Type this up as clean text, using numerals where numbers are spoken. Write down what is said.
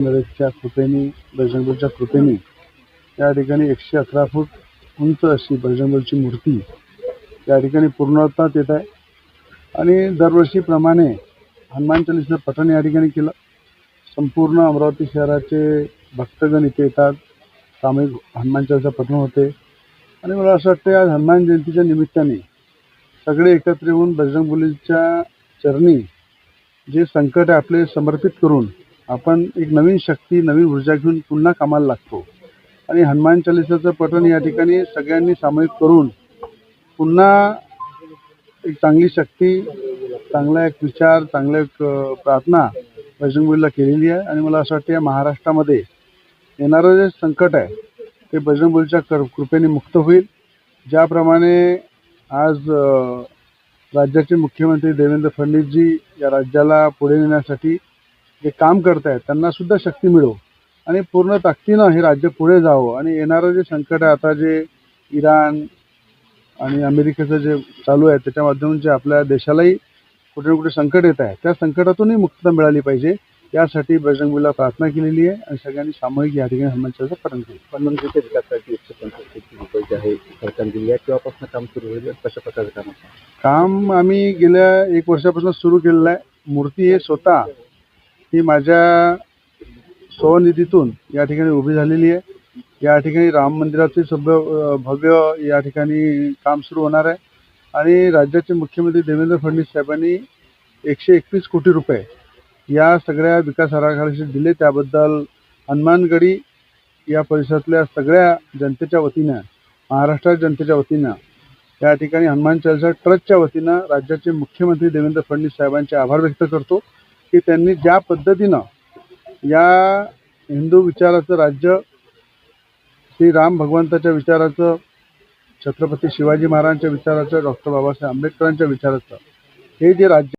नरेशच्या कृपेने, बजरंगबलीच्या कृपेने या ठिकाणी 111 फूट उंच अशी बजरंगबलीची मूर्ती या ठिकाणी पूर्णत्वास येत आहे आणि दरवर्षीप्रमाणे हनुमान चालीसा पठण या ठिकाणी केलं. संपूर्ण अमरावती शहराचे भक्तगण इथे येतात. सामूहिक हनुमान चालीसा पठण होते आणि मला असं वाटतं आज हनुमान जयंतीच्या निमित्ताने सगळे एकत्र येऊन बजरंगबलीच्या चरणी जे संकट आपले समर्पित करून आपण एक नवीन शक्ती, नवीन ऊर्जा घेऊन पुन्हा कामाला लागतो आणि हनुमान चालीसाचं पठण या ठिकाणी सगळ्यांनी सामूहिक करून पुन्हा एक चांगली शक्ती, चांगला एक विचार, चांगला एक प्रार्थना बजरंगबलीला केलेली आहे आणि मला असं वाटतं या महाराष्ट्रामध्ये येणारं जे संकट आहे ते बजरंगबलीच्या कृपेने मुक्त होईल. ज्याप्रमाणे आज राज्याचे मुख्यमंत्री देवेंद्र फडणवीसजी या राज्याला पुढे नेण्यासाठी जे काम करत आहेत त्यांना सुद्धा शक्ती मिळो आणि पूर्ण ताकदीनं हे राज्य पुढे जावं आणि येणारं जे संकट आहे आता जे इराण आणि अमेरिकेचं जे चालू आहे त्याच्या माध्यमातून जे आपल्या देशालाही कुठे ना कुठे संकट येत आहे त्या संकटातूनही मुक्तता मिळाली पाहिजे यासाठी बजरंगबलीला प्रार्थना केलेली आहे आणि सगळ्यांनी सामूहिक या ठिकाणी हनुमान चालीसा पठण केलं. हनुमानजीच्या विकासासाठी 165 कोटी रुपये जे आहे सरकारने दिले आहे तेव्हापासून काम सुरू होईल. कशा प्रकारचं काम आम्ही गेल्या 1 वर्षापासून सुरू केलेलं आहे. मूर्ती हे स्वतः ही माझ्या स्वनिधीतून या ठिकाणी उभी झालेली आहे. या ठिकाणी राम मंदिराचे भव्य या ठिकाणी काम सुरू होणार आहे आणि राज्याचे मुख्यमंत्री देवेंद्र फडणवीस साहेबांनी 121 कोटी रुपये या सगळ्या विकास आराखड्याचे दिले. त्याबद्दल हनुमानगडी या परिसरातल्या सगळ्या जनतेच्या वतीनं, महाराष्ट्र जनतेच्या वतीनं या ठिकाणी हनुमान चालीसा ट्रस्टच्या वतीनं राज्याचे मुख्यमंत्री देवेंद्र फडणवीस साहेबांचे आभार व्यक्त करतो की त्यांनी ज्या पद्धतीनं या हिंदू विचाराचं राज्य, श्री राम भगवंताच्या विचाराचं, छत्रपती शिवाजी महाराजांच्या विचाराचं, डॉक्टर बाबासाहेब आंबेडकरांच्या विचाराचं हे जे राज्य